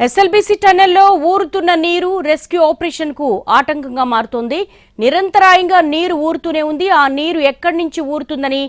SLBC టన్నెల్లో ఊరుతున్న నీరు rescue operation కు ఆటంకంగా మారుతోంది. నిరంతరాయంగా నీరు ఊరుతూనే ఉంది. ఆ నీరు ఎక్కడి నుంచి ఊరుతుందని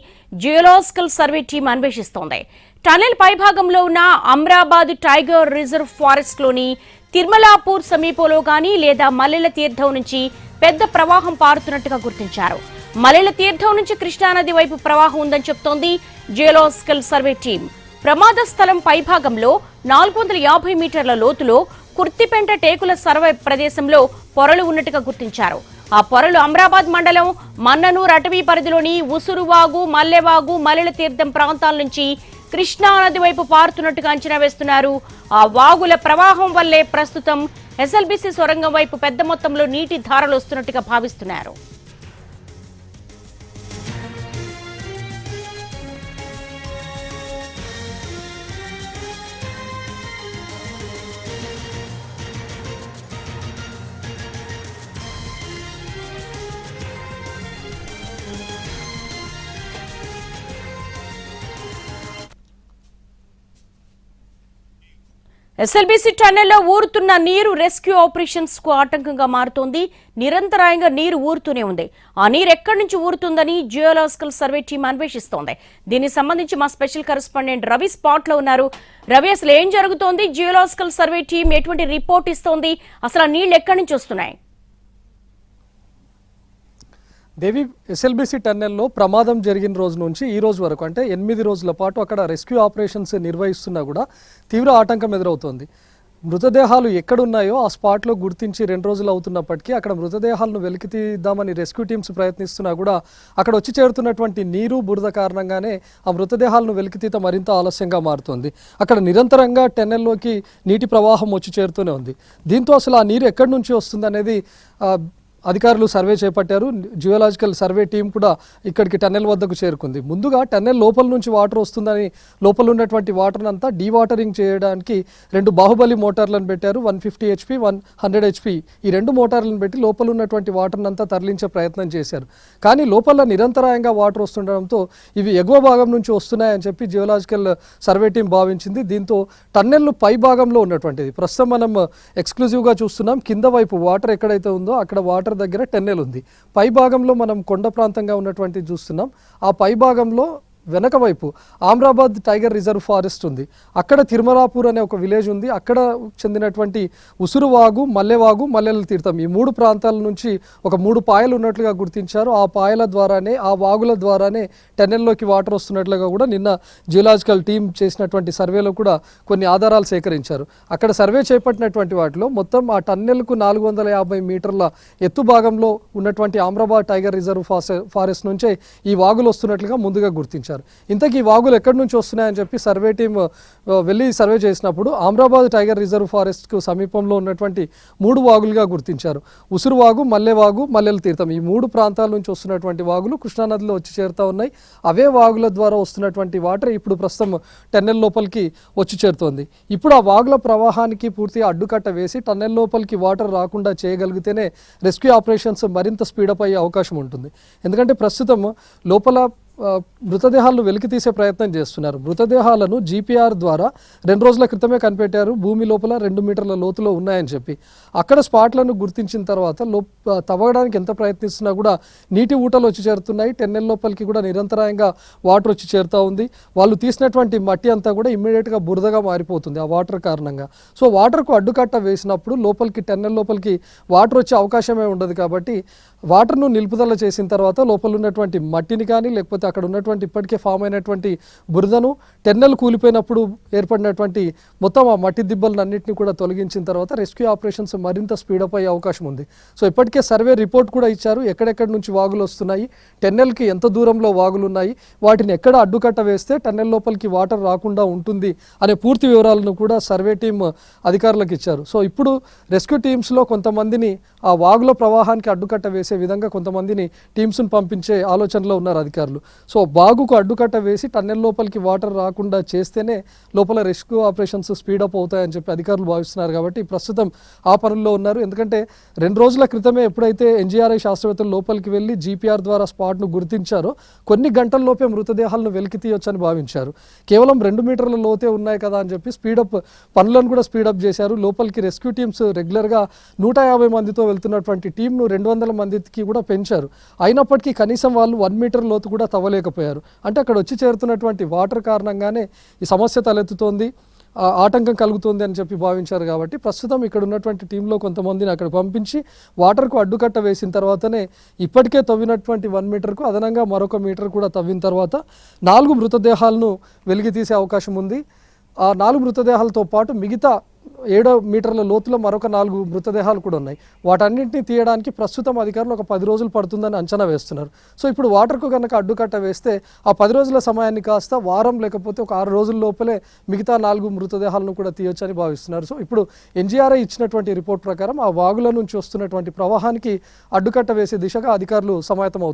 జియోలాజికల్ సర్వే టీం అన్వేషిస్తోంది. టన్నెల్ పైభాగంలో ఉన్న అమ్రాబాద్ టైగర్ రిజర్వ్ ఫారెస్ట్ లోని తిర్మలాపూర్ సమీపంలో గానీ లేదా మల్లెల తీర్థం నుంచి పెద్ద ప్రవాహం పారుతున్నట్టుగా గుర్తించారు. మల్లెల తీర్థం నుంచి కృష్ణానది వైపు ప్రవాహం ఉందని చెప్తోంది జియోలాజికల్ సర్వే టీం. ప్రమాద స్థలం పైభాగంలో 450 మీటర్ల లోతులో కుర్తిపెంట టేకుల సర్వే ప్రదేశంలో పొరలు ఉన్నట్టుగా గుర్తించారు. ఆ పొరలు అమ్రాబాద్ మండలం మన్ననూర్ అటవీ పరిధిలోని ఉసురువాగు, మల్లెవాగు, మల్లెల తీర్థం ప్రాంతాల నుంచి కృష్ణానది వైపు పారుతున్నట్టుగా అంచనా వేస్తున్నారు. ఆ వాగుల ప్రవాహం వల్లే ప్రస్తుతం ఎస్ఎల్బీసీ సొరంగం వైపు పెద్ద మొత్తంలో నీటి ధారలు వస్తున్నట్టుగా భావిస్తున్నారు. ఎస్ఎల్బీసీ టన్నెల్లో ఊరుతున్న నీరు రెస్క్యూ ఆపరేషన్స్ కు ఆటంకంగా మారుతోంది. నిరంతరాయంగా నీరు ఊరుతూనే ఉంది. ఆ నీరు ఎక్కడి నుంచి ఊరుతుందని జియోలాజికల్ సర్వే టీం అన్వేషిస్తోంది. దీనికి సంబంధించి మా స్పెషల్ కరెస్పాండెంట్ రవి స్పాట్ లో ఉన్నారు. రవి, అసలు ఏం జరుగుతోంది? జియోలాజికల్ సర్వే టీం ఎటువంటి రిపోర్ట్ ఇస్తోంది? అసలు ఆ నీళ్లు ఎక్కడి నుంచి వస్తున్నాయి? దేవి, ఎస్ఎల్బీసీ టన్నెల్లో ప్రమాదం జరిగిన రోజు నుంచి ఈ రోజు వరకు అంటే 8 రోజుల పాటు అక్కడ రెస్క్యూ ఆపరేషన్స్ నిర్వహిస్తున్నా కూడా తీవ్ర ఆటంకం ఎదురవుతోంది. మృతదేహాలు ఎక్కడున్నాయో ఆ స్పాట్లో గుర్తించి 2 రోజులు అవుతున్నప్పటికీ అక్కడ మృతదేహాలను వెలికితీద్దామని రెస్క్యూ టీమ్స్ ప్రయత్నిస్తున్నా కూడా అక్కడ వచ్చి చేరుతున్నటువంటి నీరు, బురద కారణంగానే ఆ మృతదేహాలను వెలికితీత మరింత ఆలస్యంగా మారుతోంది. అక్కడ నిరంతరంగా టన్నెల్లోకి నీటి ప్రవాహం వచ్చి చేరుతూనే ఉంది. దీంతో అసలు ఆ నీరు ఎక్కడి నుంచి వస్తుందనేది అధికారులు సర్వే చేపట్టారు. జియోలాజికల్ సర్వే టీం కూడా ఇక్కడికి టన్నెల్ వద్దకు చేరుకుంది. ముందుగా టన్నెల్ లోపల నుంచి వాటర్ వస్తుందని లోపల ఉన్నటువంటి వాటర్ అంతా డీవాటరింగ్ చేయడానికి 2 బాహుబలి మోటార్లను పెట్టారు. 150 HP, 100 HP ఈ 2 మోటార్లను పెట్టి లోపల ఉన్నటువంటి వాటర్ని అంతా తరలించే ప్రయత్నం చేశారు. కానీ లోపల నిరంతరాయంగా వాటర్ వస్తుండడంతో ఇవి ఎగువ భాగం నుంచి వస్తున్నాయని చెప్పి జియోలాజికల్ సర్వే టీం భావించింది. దీంతో టన్నెల్ పై భాగంలో ఉన్నటువంటిది ప్రస్తుతం మనం ఎక్స్క్లూజివ్గా చూస్తున్నాం. కింద వైపు వాటర్ ఎక్కడైతే ఉందో అక్కడ వాటర్ దగ్గర టన్నెల్ ఉంది. పై భాగంలో మనం కొండ ప్రాంతంగా ఉన్నటువంటి చూస్తున్నాం. ఆ పై భాగంలో వెనక వైపు అమ్రాబాద్ టైగర్ రిజర్వ్ ఫారెస్ట్ ఉంది. అక్కడ తిరుమలాపూర్ అనే ఒక విలేజ్ ఉంది. అక్కడ చెందినటువంటి ఉసురువాగు, మల్లెవాగు, మల్లెల తీర్థం ఈ 3 ప్రాంతాల నుంచి ఒక 3 పాయలు ఉన్నట్లుగా గుర్తించారు. ఆ పాయల ద్వారానే, ఆ వాగుల ద్వారానే టన్నెల్లోకి వాటర్ వస్తున్నట్లుగా కూడా నిన్న జియోలాజికల్ టీం చేసినటువంటి సర్వేలో కూడా కొన్ని ఆధారాలు సేకరించారు. అక్కడ సర్వే చేపట్టినటువంటి వాటిలో మొత్తం ఆ టన్నెల్కు 450 మీటర్ల ఎత్తు భాగంలో ఉన్నటువంటి అమ్రాబాద్ టైగర్ రిజర్వ్ ఫారెస్ట్ నుంచే ఈ వాగులు వస్తున్నట్లుగా ముందుగా గుర్తించారు. ఇంతకీ వాగులు ఎక్కడి నుంచి వస్తున్నాయని చెప్పి సర్వే టీం వెళ్ళి సర్వే చేసినప్పుడు అమ్రాబాద్ టైగర్ రిజర్వ్ ఫారెస్ట్కు సమీపంలో ఉన్నటువంటి 3 వాగులుగా గుర్తించారు. ఉసురువాగు, మల్లెవాగు, మల్లెల తీర్థం ఈ 3 ప్రాంతాల నుంచి వస్తున్నటువంటి వాగులు కృష్ణానదిలో వచ్చి చేరుతూ ఉన్నాయి. అవే వాగుల ద్వారా వస్తున్నటువంటి వాటర్ ఇప్పుడు ప్రస్తుతం టన్నెల్ లోపలికి వచ్చి చేరుతోంది. ఇప్పుడు ఆ వాగుల ప్రవాహానికి పూర్తిగా అడ్డుకట్ట వేసి టన్నెల్ లోపలికి వాటర్ రాకుండా చేయగలిగితేనే రెస్క్యూ ఆపరేషన్స్ మరింత స్పీడప్ అయ్యే అవకాశం ఉంటుంది. ఎందుకంటే ప్రస్తుతం లోపల మృతదేహాలను వెలికి తీసే ప్రయత్నం చేస్తున్నారు. మృతదేహాలను GPR ద్వారా 2 రోజుల క్రితమే కనిపెట్టారు. భూమి లోపల 2 మీటర్ల లోతులో ఉన్నాయని చెప్పి అక్కడ స్పాట్లను గుర్తించిన తర్వాత తవ్వడానికి ఎంత ప్రయత్నిస్తున్నా కూడా నీటి ఊటలు వచ్చి చేరుతున్నాయి. టన్నెల్ లోపలికి కూడా నిరంతరాయంగా వాటర్ వచ్చి చేరుతూ ఉంది. వాళ్ళు తీసినటువంటి మట్టి అంతా కూడా ఇమ్మీడియట్గా బురదగా మారిపోతుంది ఆ వాటర్ కారణంగా. సో వాటర్కు అడ్డుకట్ట వేసినప్పుడు లోపలికి టన్నెల్ లోపలికి వాటర్ వచ్చే అవకాశమే ఉండదు. కాబట్టి వాటర్ను నిలుపుదల చేసిన తర్వాత లోపల ఉన్నటువంటి మట్టిని కానీ లేకపోతే అక్కడ ఉన్నటువంటి ఇప్పటికే ఫామ్ అయినటువంటి బురదను టన్నెల్ కూలిపోయినప్పుడు ఏర్పడినటువంటి మొత్తం ఆ మట్టి దిబ్బలను అన్నింటినీ కూడా తొలగించిన తర్వాత రెస్క్యూ ఆపరేషన్స్ మరింత స్పీడప్ అయ్యే అవకాశం ఉంది. సో ఇప్పటికే సర్వే రిపోర్ట్ కూడా ఇచ్చారు. ఎక్కడెక్కడి నుంచి వాగులు వస్తున్నాయి, టన్నెల్కి ఎంత దూరంలో వాగులు ఉన్నాయి, వాటిని ఎక్కడ అడ్డుకట్ట వేస్తే టన్నెల్ లోపలికి వాటర్ రాకుండా ఉంటుంది అనే పూర్తి వివరాలను కూడా సర్వే టీం అధికారులకు ఇచ్చారు. సో ఇప్పుడు రెస్క్యూ టీమ్స్లో కొంతమందిని ఆ వాగుల ప్రవాహానికి అడ్డుకట్ట వేసే విధంగా కొంతమందిని టీమ్స్ను పంపించే ఆలోచనలో ఉన్నారు అధికారులు. సో బాగుకు అడ్డుకట్ట వేసి టన్నెల్ లోపలికి వాటర్ రాకుండా చేస్తేనే లోపల రెస్క్యూ ఆపరేషన్స్ స్పీడప్ అవుతాయని చెప్పి అధికారులు భావిస్తున్నారు. కాబట్టి ప్రస్తుతం ఆ పనుల్లో ఉన్నారు. ఎందుకంటే 2 రోజుల క్రితమే ఎప్పుడైతే ఎన్జీఆర్ఐ శాస్త్రవేత్తలు లోపలికి వెళ్ళి జీపీఆర్ ద్వారా స్పాట్ను గుర్తించారో కొన్ని గంటల్లోపే మృతదేహాలను వెలికి తీయొచ్చని భావించారు. కేవలం 2 మీటర్ల లోతే ఉన్నాయి కదా అని చెప్పి పనులను కూడా స్పీడప్ చేశారు. లోపలికి రెస్క్యూ టీమ్స్ రెగ్యులర్గా 150 మందితో వెళ్తున్నటువంటి టీంను 200 మందికి కూడా పెంచారు. అయినప్పటికీ కనీసం వాళ్ళు 1 మీటర్ లోతు కూడా తవ్వలేకపోయారు. అంటే అక్కడ వచ్చి చేరుతున్నటువంటి వాటర్ కారణంగానే ఈ సమస్య తలెత్తుతోంది, ఆటంకం కలుగుతుంది అని చెప్పి భావించారు. కాబట్టి ప్రస్తుతం ఇక్కడ ఉన్నటువంటి టీంలో కొంతమందిని అక్కడ పంపించి వాటర్కు అడ్డుకట్ట వేసిన తర్వాతనే ఇప్పటికే తవ్వినటువంటి 1 మీటర్కు అదనంగా మరొక మీటర్ కూడా తవ్విన తర్వాత 4 మృతదేహాలను వెలికి తీసే అవకాశం ఉంది. ఆ 4 మృతదేహాలతో పాటు మిగతా 7 మీటర్ల లోతులో మరొక 4 మృతదేహాలు కూడా ఉన్నాయి. వాటన్నింటినీ తీయడానికి ప్రస్తుతం అధికారులు ఒక 10 రోజులు పడుతుందని అంచనా వేస్తున్నారు. సో ఇప్పుడు వాటర్కు కనుక అడ్డుకట్ట వేస్తే ఆ 10 రోజుల సమయాన్ని కాస్త వారం లేకపోతే ఒక 6 రోజుల లోపలే మిగతా 4 మృతదేహాలను కూడా తీయొచ్చని భావిస్తున్నారు. సో ఇప్పుడు ఎన్జీఆర్ఐ ఇచ్చినటువంటి రిపోర్ట్ ప్రకారం ఆ వాగుల నుంచి వస్తున్నటువంటి ప్రవాహానికి అడ్డుకట్ట వేసే దిశగా అధికారులు సమాయత్తమవుతున్నారు.